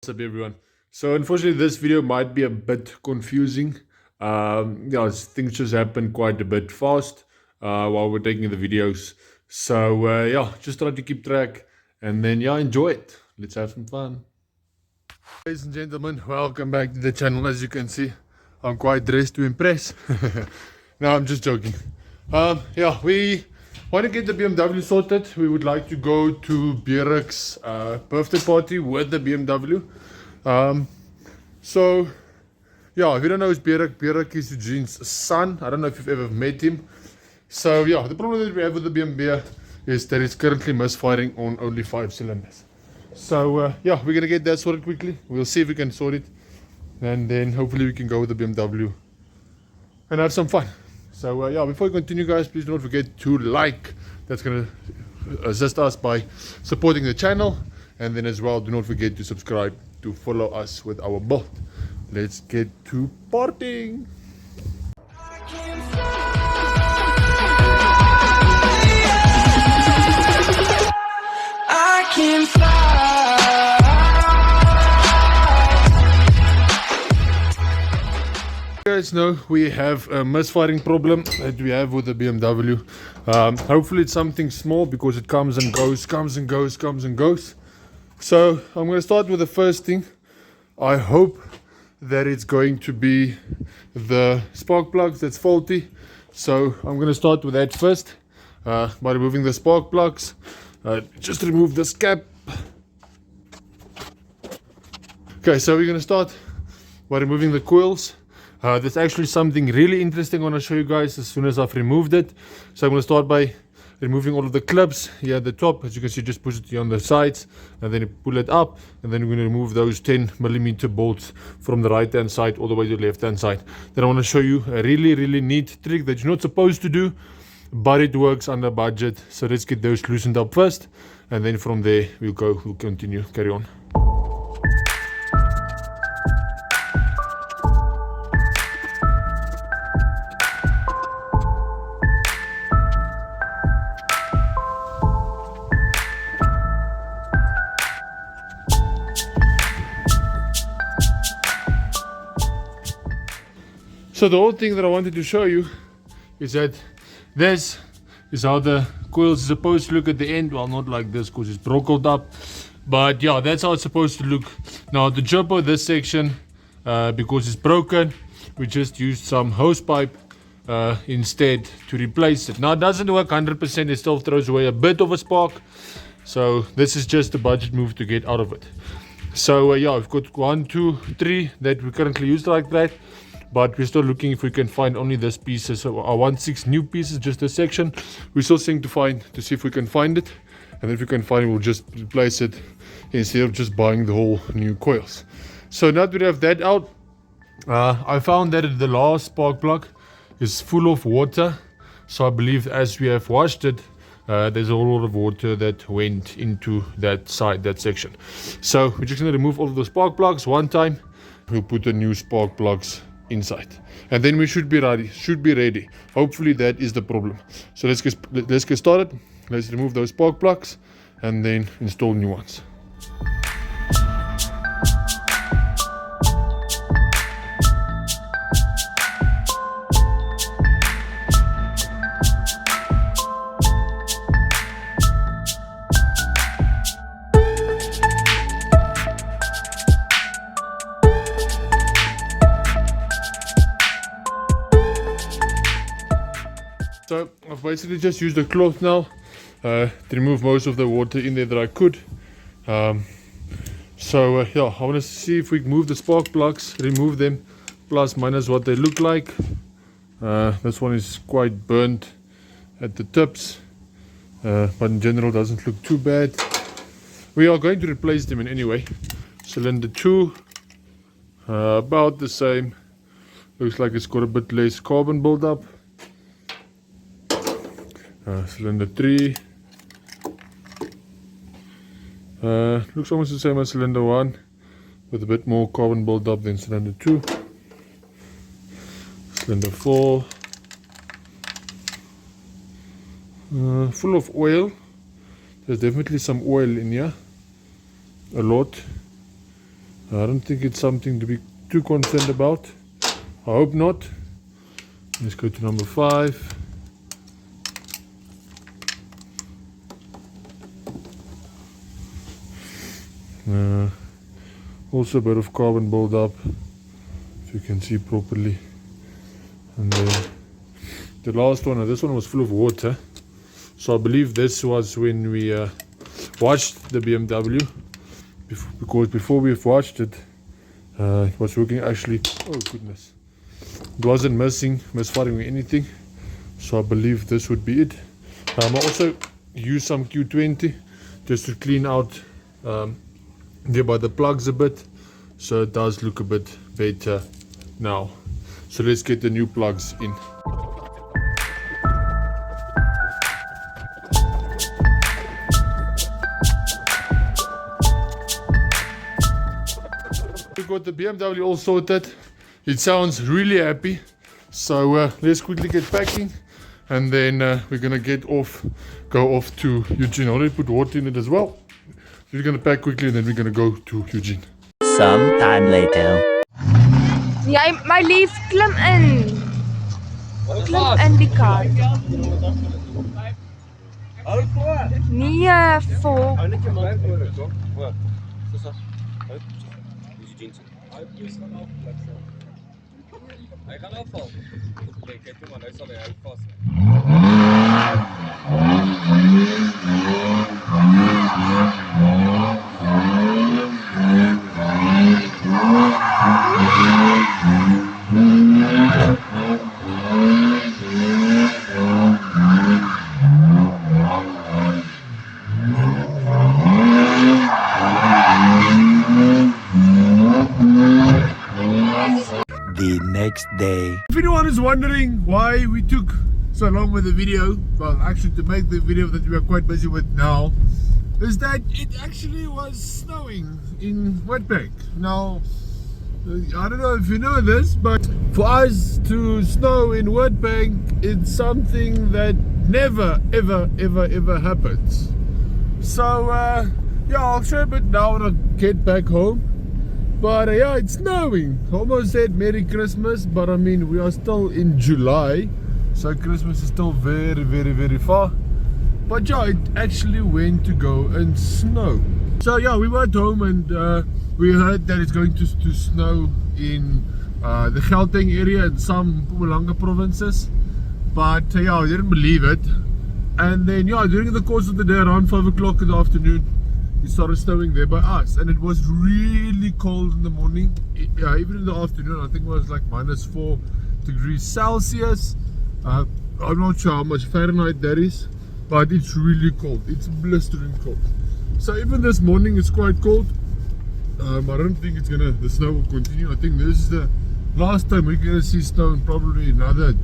What's up, everyone? So unfortunately this video might be a bit confusing. Things just happen quite a bit fast while we're taking the videos. So just try to keep track and then enjoy it. Let's have some fun. Ladies and gentlemen, welcome back to the channel. As you can see, I'm quite dressed to impress. No, I'm just joking. We want to get the BMW sorted. We would like to go to Bierik's birthday party with the BMW. If you don't know who's Bierik is Eugene's son. I don't know if you've ever met him. So the problem that we have with the BMW is that it's currently misfiring on only 5 cylinders. So we're gonna get that sorted quickly. We'll see if we can sort it, and then hopefully we can go with the BMW and have some fun. So before we continue, guys, please don't forget to like. That's gonna assist us by supporting the channel, and then as well, do not forget to subscribe to follow us with our build. Let's get to partying. I can fly. You guys know we have a misfiring problem that we have with the BMW. Hopefully it's something small because it comes and goes. So I'm going to start with the first thing. I hope that it's going to be the spark plugs that's faulty. So I'm going to start with that first by removing the spark plugs. Just remove this cap. Okay, so we're going to start by removing the coils. There's actually something really interesting I want to show you guys as soon as I've removed it. So I'm going to start by removing all of the clips here at the top. As you can see, just push it here on the sides and then you pull it up, and then we're going to remove those 10mm bolts from the right hand side all the way to the left hand side. Then I want to show you a really neat trick that you're not supposed to do, but it works under budget. So let's get those loosened up first, and then from there we'll continue, carry on. So the whole thing that I wanted to show you is that this is how the coils are supposed to look at the end. Well, not like this because it's broken up, but that's how it's supposed to look. Now the jumper, this section, because it's broken, we just used some hose pipe instead to replace it. Now it doesn't work 100%, it still throws away a bit of a spark. So this is just a budget move to get out of it. So we've got 1, 2, 3 that we currently use like that. But we're still looking if we can find only this pieces. So I want 6 new pieces, just a section. We're still seeing to see if we can find it. And if we can find it, we'll just replace it instead of just buying the whole new coils. So now that we have that out, I found that the last spark plug is full of water. So I believe as we have washed it, there's a whole lot of water that went into that section. So we're just going to remove all of the spark plugs one time. We'll put the new spark plugs inside, and then we should be ready. Hopefully that is the problem. So let's get started. Let's remove those spark plugs and then install new ones. So I've basically just used a cloth now to remove most of the water in there that I could. I want to see if we can move the spark plugs, remove them, plus minus what they look like. This one is quite burnt at the tips, but in general doesn't look too bad. We are going to replace them in any way. Cylinder 2, about the same. Looks like it's got a bit less carbon buildup. Cylinder 3 looks almost the same as cylinder 1, with a bit more carbon buildup than cylinder 2. Cylinder 4 full of oil. There's definitely some oil in here, a lot. I don't think it's something to be too concerned about. I hope not. Let's go to number 5. Also a bit of carbon build-up, if you can see properly. And then the last one, this one was full of water. So I believe this was when we washed the BMW. Because before we've washed it, it was working actually. Oh goodness, it wasn't misfiring or anything. So I believe this would be it. I also used some Q20 just to clean out there by the plugs a bit, so it does look a bit better now. So let's get the new plugs in. We got the BMW all sorted. It sounds really happy. So let's quickly get packing, and then we're gonna go off to Eugene. I already put water in it as well. We're gonna pack quickly and then we're gonna go to Eugene. Some time later. Jy my lief klim in. Klim in die kar. Nee, vol. Hy gaan afval. Kyk toe maar, nou sal hy hou vas. The next day. If anyone is wondering why we took so long with the video, well actually to make the video that we are quite busy with now, is that it actually was snowing in Witbank. Now, I don't know if you know this, but for us to snow in Witbank, it's something that never ever happens. So yeah, I'll show a bit now when I get back home. But yeah, it's snowing. Almost said Merry Christmas, but I mean we are still in July, so Christmas is still very far. But yeah, it actually went to go and snow. So yeah, we were at home and we heard that it's going to snow in the Gauteng area and some Mpumalanga provinces. But yeah, I didn't believe it. And then yeah, during the course of the day, around 5 o'clock in the afternoon, it started snowing there by us, and it was really cold in the morning. Yeah, even in the afternoon, I think it was like -4 degrees Celsius. I'm not sure how much Fahrenheit that is, but it's really cold. It's blistering cold. So even this morning it's quite cold. I don't think the snow will continue. I think this is the last time we're gonna see snow in probably another,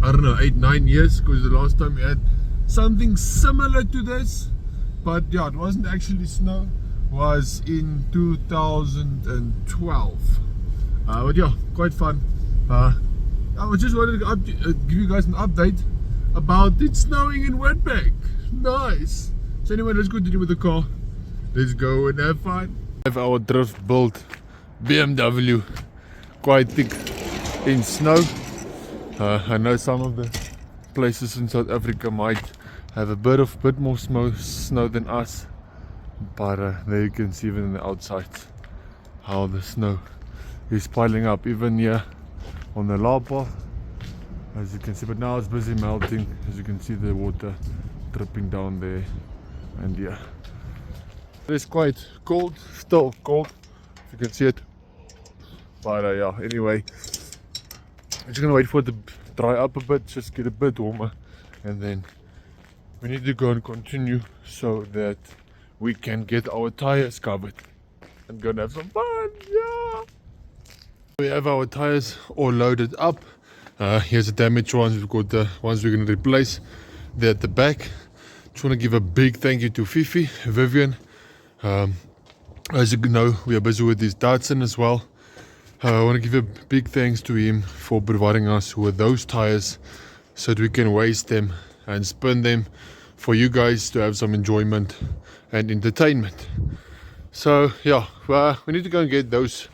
I don't know, 8-9 years, because the last time we had something similar to this, but yeah, it wasn't actually snow, was in 2012. But yeah, quite fun. I just wanted to give you guys an update about it snowing in Witbank. Nice. So anyway, let's continue with the car. Let's go and have fun. We have our drift built BMW, quite thick in snow. I know some of the places in South Africa might have a bit more snow than us, but there you can see even in the outside how the snow is piling up, even here on the Lapa, as you can see. But now it's busy melting, as you can see the water dripping down there, and yeah, it's quite cold, still cold, if you can see it. But yeah, anyway, I'm just gonna wait for it to dry up a bit, just get a bit warmer, and then we need to go and continue so that we can get our tires covered and go and have some fun. Yeah, we have our tires all loaded up. Here's the damaged ones. We've got the ones we're going to replace. They're at the back. Just want to give a big thank you to Vivian. As you know, we are busy with this Datsun as well. I want to give a big thanks to him for providing us with those tires so that we can waste them and spin them for you guys to have some enjoyment and entertainment. So yeah, we need to go and get those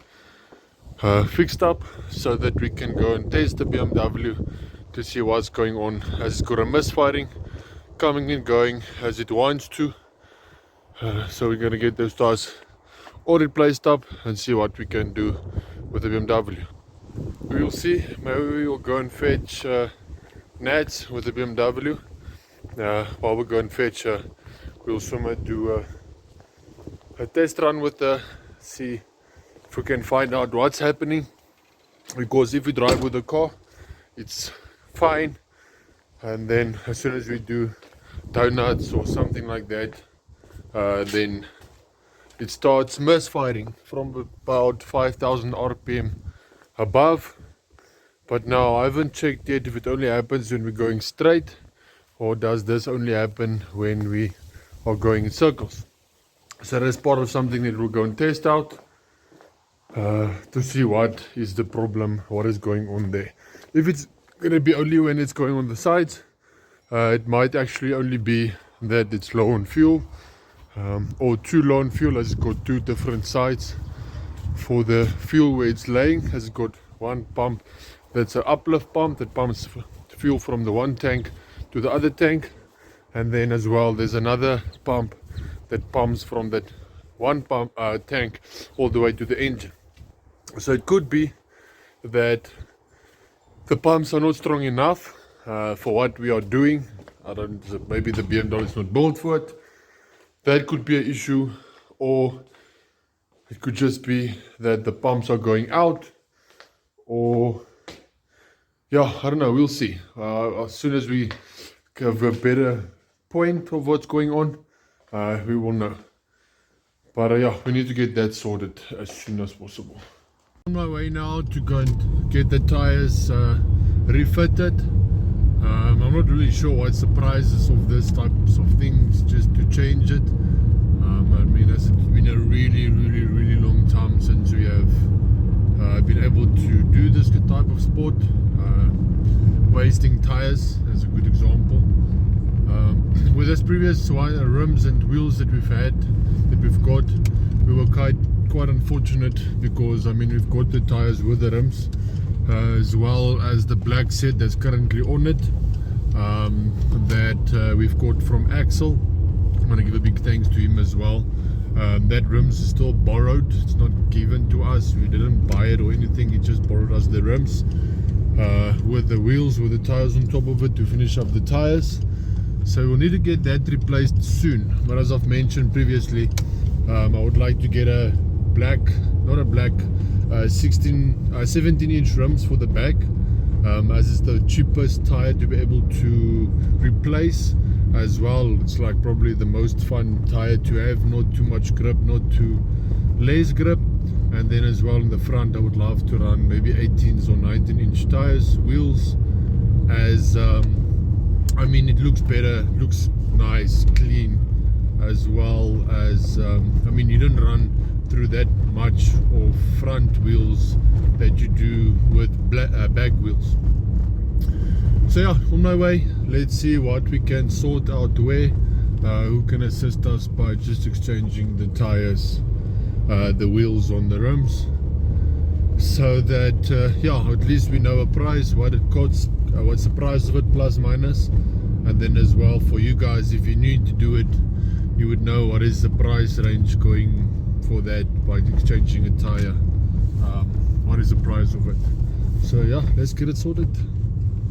fixed up so that we can go and test the BMW to see what's going on, as it's got a misfiring coming and going as it wants to. So we're going to get those tires all replaced up and see what we can do with the BMW. We will see. Maybe we will go and fetch Nats with the BMW. While we go and fetch, we'll somewhere do a test run with the, see if we can find out what's happening, because if we drive with the car it's fine, and then as soon as we do donuts or something like that, then it starts misfiring from about 5,000 RPM above. But now I haven't checked yet if it only happens when we're going straight, or does this only happen when we are going in circles. So that's part of something that we'll go and test out to see what is the problem, what is going on there. If it's going to be only when it's going on the sides, it might actually only be that it's low on fuel, or too low on fuel, as it's got two different sides for the fuel where it's laying. As it's got one pump that's an uplift pump that pumps fuel from the one tank to the other tank, and then as well there's another pump that pumps from that one pump tank all the way to the engine. So it could be that the pumps are not strong enough for what we are doing. Maybe the BMW is not built for it. That could be an issue, or it could just be that the pumps are going out, or yeah, I don't know, we'll see. As soon as we have a better point of what's going on, we will know. But yeah, we need to get that sorted as soon as possible. On my way now to go and get the tires refitted. I'm not really sure what's the prices of this types of things just to change it. I mean, it's been a really long time since we have been able to do this type of sport. Wasting tires is a good example. With this previous rims and wheels that we've got, we were quite unfortunate, because I mean, we've got the tires with the rims, as well as the black set that's currently on it, that we've got from Axel. I'm going to give a big thanks to him as well. That rims is still borrowed, it's not given to us, we didn't buy it or anything, he just borrowed us the rims with the wheels, with the tires on top of it to finish up the tires. So we'll need to get that replaced soon. But as I've mentioned previously, I would like to get a black, not a black, 17-inch rims for the back, as it's the cheapest tire to be able to replace. As well, it's like probably the most fun tire to have, not too much grip, not too less grip. And then as well in the front, I would love to run maybe 18s or 19-inch tires, wheels, as I mean, it looks better, looks nice, clean, as well as I mean, you don't run through that much of front wheels that you do with back wheels. So yeah, on my way, let's see what we can sort out where, who can assist us by just exchanging the tires, the wheels on the rims, so that yeah, at least we know a price, what it costs, what's the price of it, plus minus. And then as well, for you guys, if you need to do it, you would know what is the price range going for that by exchanging a tire, what is the price of it. So yeah, let's get it sorted.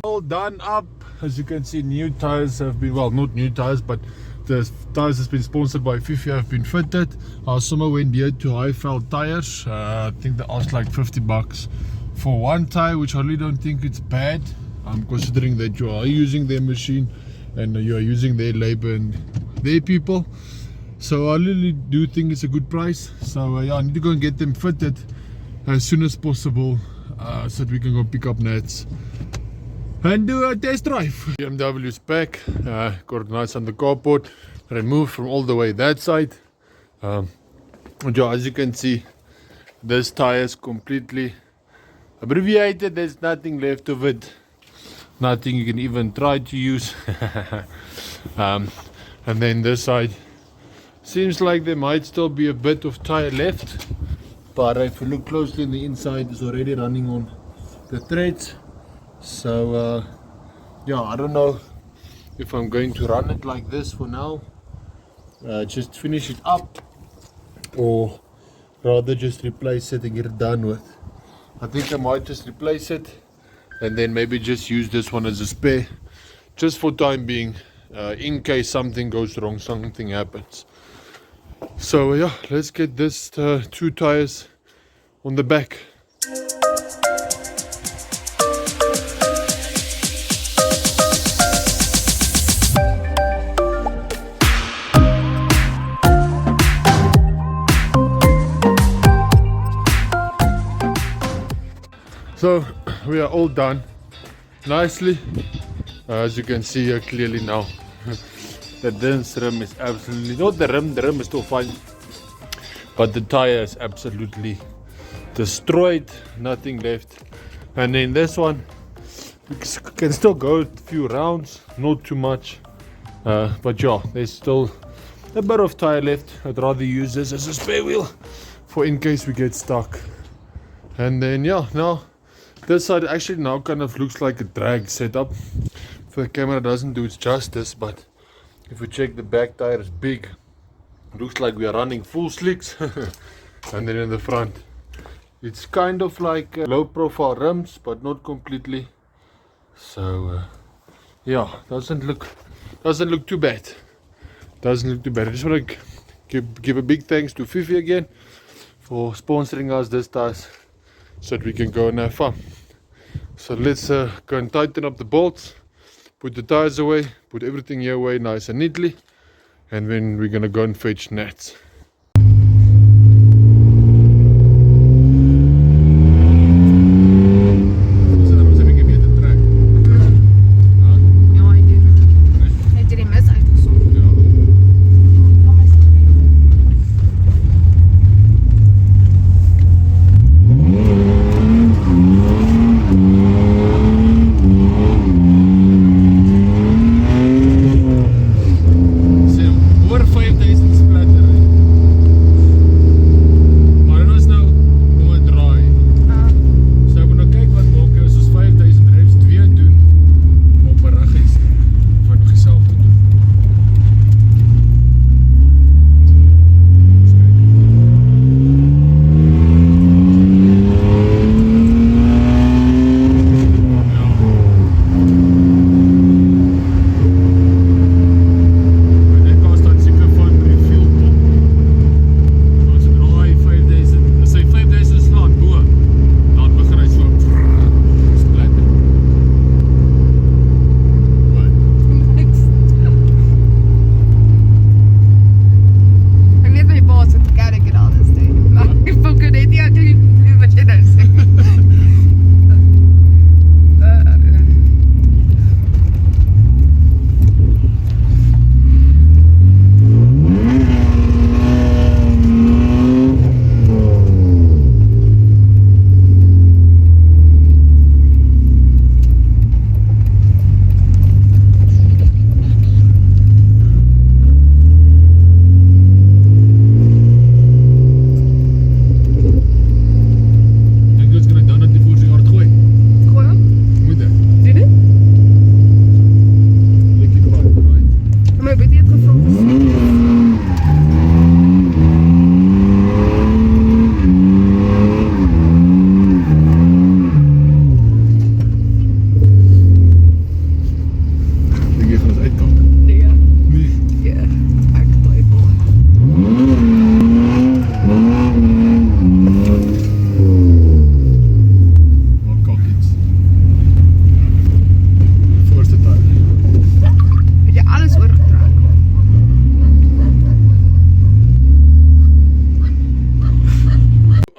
All done up. As you can see, new tires have been, well, not new tires, but the tires has been sponsored by Fifi have been fitted. Our summer went here to Highveld tires. I think they asked like 50 bucks for one tire, which I really don't think it's bad, considering that you are using their machine and you are using their labor and their people. So I really do think it's a good price. So yeah, I need to go and get them fitted as soon as possible, so that we can go pick up Nats and do a test drive. BMW's back, got it nice on the carport, removed from all the way that side. As you can see, this tire is completely abbreviated, there's nothing left of it, nothing you can even try to use. And then this side, Seems like there might still be a bit of tire left, but if you look closely in the inside, it's already running on the threads. So yeah, I don't know if I'm going to run it like this for now, just finish it up, or rather just replace it and get it done with. I think I might just replace it and then maybe just use this one as a spare, just for time being, in case something goes wrong, something happens. So yeah, let's get this 2 tires on the back. So we are all done nicely, as you can see here clearly now. This rim is absolutely, not the rim is still fine, but the tire is absolutely destroyed, nothing left. And then this one, we can still go a few rounds, not too much, but yeah, there's still a bit of tire left. I'd rather use this as a spare wheel for in case we get stuck. And then yeah, now this side actually now kind of looks like a drag setup. If the camera doesn't do its justice, but if we check the back tire is big. Looks like we are running full slicks. And then in the front, it's kind of like low profile rims, but not completely. So yeah, doesn't look too bad. Doesn't look too bad. I just want to give a big thanks to Fifi again for sponsoring us this tires, so that we can go and have fun. So let's go and tighten up the bolts, put the tires away, put everything here away nice and neatly, and then we're gonna go and fetch nets.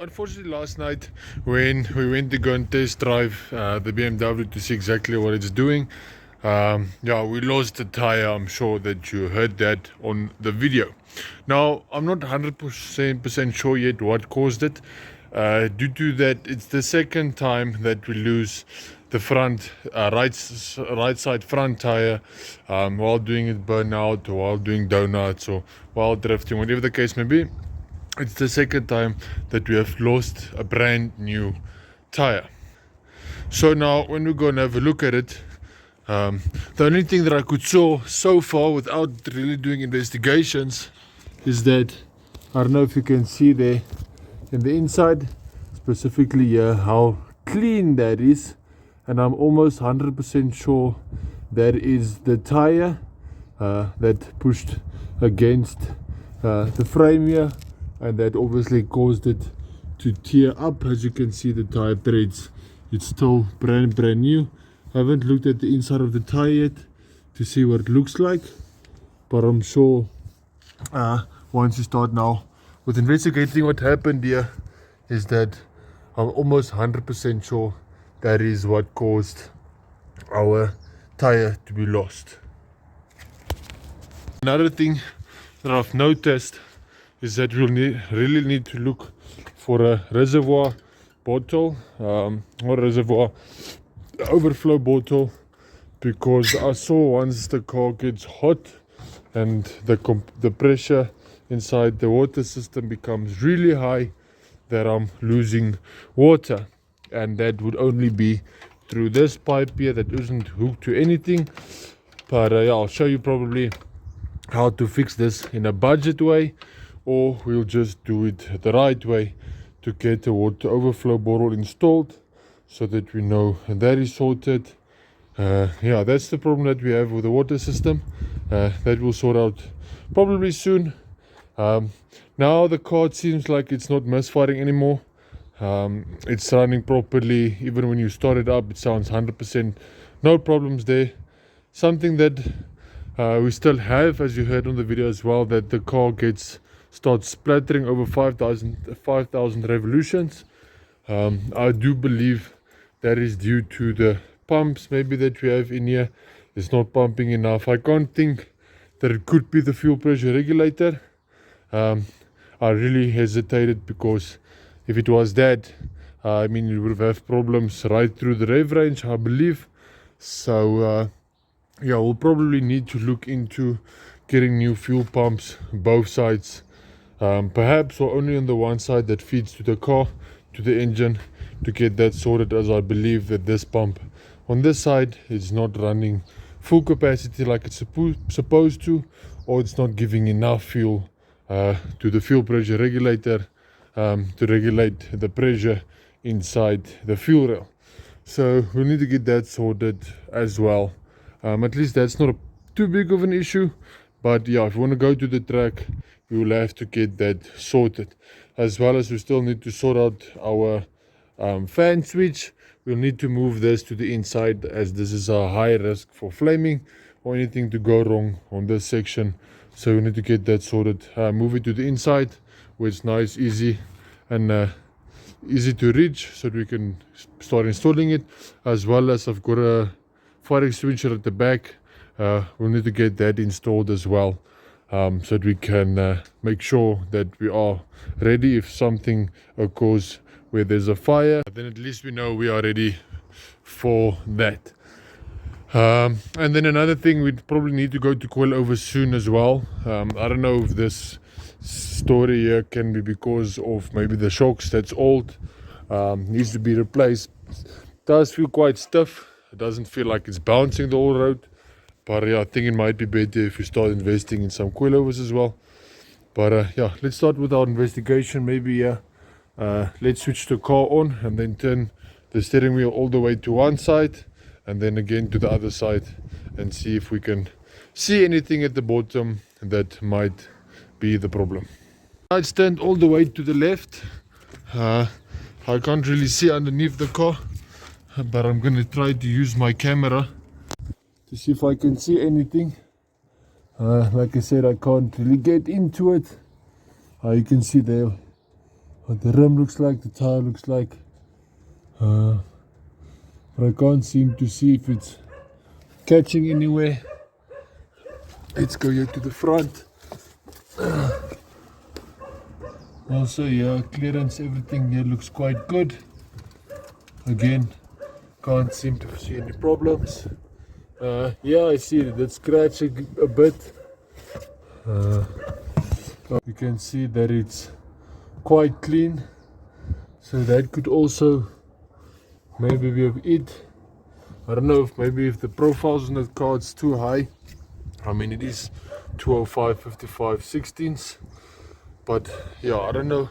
Unfortunately, last night when we went to go and test drive the BMW to see exactly what it's doing, yeah, we lost the tire. I'm sure that you heard that on the video. Now, I'm not 100% sure yet what caused it. Due to that, it's the second time that we lose the front right side front tire while doing it burnout, or while doing donuts, or while drifting, whatever the case may be. It's the second time that we have lost a brand new tire. So now when we go and have a look at it, the only thing that I could saw so far without really doing investigations is that, I don't know if you can see there in the inside, specifically here, how clean that is. And I'm almost 100% sure that is the tire that pushed against the frame here, and that obviously caused it to tear up. As you can see, the tire threads, it's still brand new. I haven't looked at the inside of the tire yet to see what it looks like, but I'm sure once you start now with investigating what happened here, is that I'm almost 100% sure that is what caused our tire to be lost. Another thing that I've noticed is that we'll really need to look for a reservoir bottle, or reservoir overflow bottle, because I saw once the car gets hot and the pressure inside the water system becomes really high, that I'm losing water. And that would only be through this pipe here that isn't hooked to anything. But yeah, I'll show you probably how to fix this in a budget way, or we'll just do it the right way to get a water overflow bottle installed, so that we know that is sorted. Yeah, that's the problem that we have with the water system. That will sort out probably soon. Now the car, it seems like it's not misfiring anymore. It's running properly. Even when you start it up, it sounds 100%, no problems there. Something that we still have, as you heard on the video as well, that the car starts splattering over 5,000 revolutions. I do believe that is due to the pumps maybe that we have in here. It's not pumping enough. I can't think that it could be the fuel pressure regulator. I really hesitated, because if it was that, I mean, you would have problems right through the rev range, I believe. So yeah, we'll probably need to look into getting new fuel pumps both sides, perhaps, or only on the one side that feeds to the car, to the engine, to get that sorted, as I believe that this pump on this side is not running full capacity like it's supposed to, or it's not giving enough fuel to the fuel pressure regulator to regulate the pressure inside the fuel rail. So we need to get that sorted as well. At least that's not too big of an issue, but yeah, if you want to go to the track, we will have to get that sorted, as well as we still need to sort out our fan switch. We'll need to move this to the inside, as this is a high risk for flaming or anything to go wrong on this section. So we need to get that sorted, move it to the inside where it's nice, easy, and easy to reach, so that we can start installing it. As well as I've got a fire extinguisher at the back. We'll need to get that installed as well, so that we can make sure that we are ready if something occurs where there's a fire. Then at least we know we are ready for that. And then another thing, we'd probably need to go to coilover soon as well. I don't know if this story here can be because of maybe the shocks that's old, needs to be replaced. It does feel quite stiff. It doesn't feel like it's bouncing the whole road, but yeah, I think it might be better if we start investing in some coilovers as well. But yeah, let's start with our investigation. Maybe let's switch the car on and then turn the steering wheel all the way to one side and then again to the other side, and see if we can see anything at the bottom that might be the problem. I stand all the way to the left. I can't really see underneath the car, but I'm gonna try to use my camera to see if I can see anything. Like I said, I can't really get into it. You can see there what the rim looks like, the tire looks like, but I can't seem to see if it's catching anywhere. Let's go here to the front. Also, yeah, clearance, everything here looks quite good. Again, Can't seem to see any problems. Yeah, I see it. It's scratching a bit. You can see that it's quite clean. So that could also maybe be of it. I don't know if maybe if the profiles on the car is too high. I mean, it is 205 55 16s, but yeah, I don't know.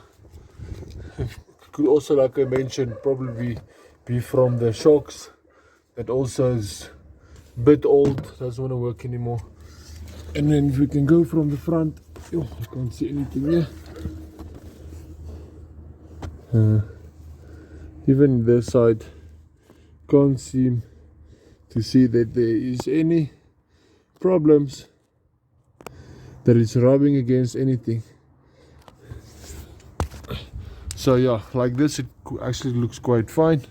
It could also, like I mentioned, probably be from the shocks. That also is a bit old, doesn't want to work anymore. And then if we can go from the front, oh, I can't see anything here. Even this side, can't seem to see that there is any problems, that it's rubbing against anything. So yeah, like this it actually looks quite fine.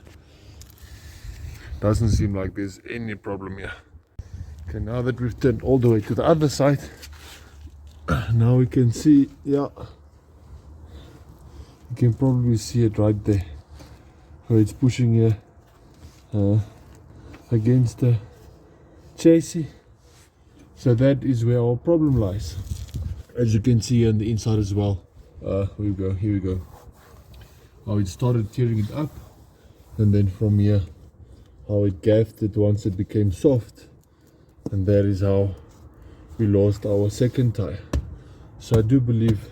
Doesn't seem like there's any problem here. Okay, now that we've turned all the way to the other side, now we can see, yeah, you can probably see it right there, where it's pushing here against the chassis. So that is where our problem lies, as you can see on the inside as well. Here we go. How it started tearing it up, and then from here how it gaffed it once it became soft, and that is how we lost our second tire. So I do believe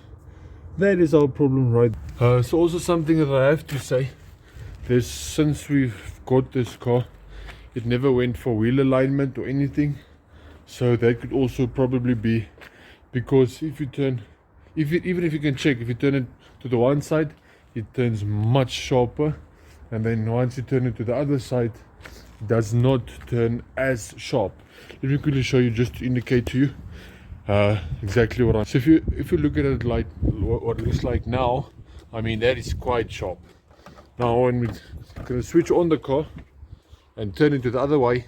that is our problem, right? So also something that I have to say, since we've got this car, it never went for wheel alignment or anything. So that could also probably be because if you turn, even if you can check, if you turn it to the one side, it turns much sharper, and then once you turn it to the other side, it does not turn as sharp. Let me quickly show you, just to indicate to you exactly what I'm. So if you look at it like what it looks like now, I mean that is quite sharp. Now when we're gonna switch on the car and turn it to the other way,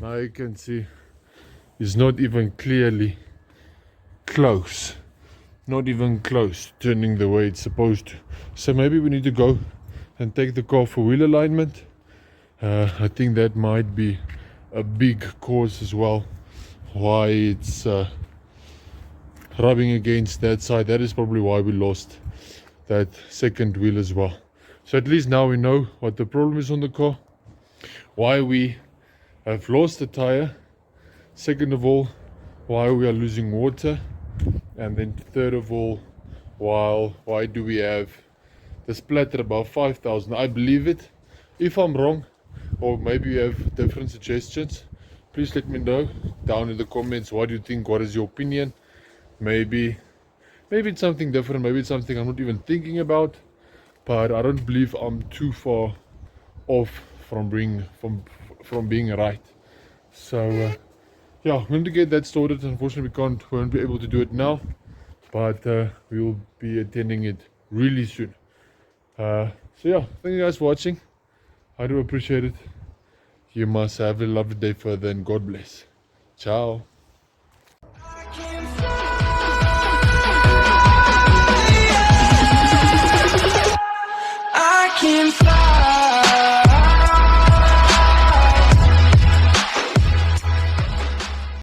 now you can see it's not even clearly close, not even close turning the way it's supposed to. So maybe we need to go and take the car for wheel alignment. I think that might be a big cause as well why it's rubbing against that side. That is probably why we lost that second wheel as well. So at least now we know what the problem is on the car, why we have lost the tire, second of all why we are losing water, and then third of all why do we have the splatter above 5,000. I believe it. If I'm wrong, or maybe you have different suggestions, please let me know down in the comments. What do you think? What is your opinion? Maybe it's something different, maybe it's something I'm not even thinking about, but I don't believe I'm too far off from being right. So yeah, I'm going to get that sorted. Unfortunately we won't be able to do it now, but we will be attending it really soon. So yeah, thank you guys for watching. I do appreciate it. You must have a lovely day further, and God bless. Ciao.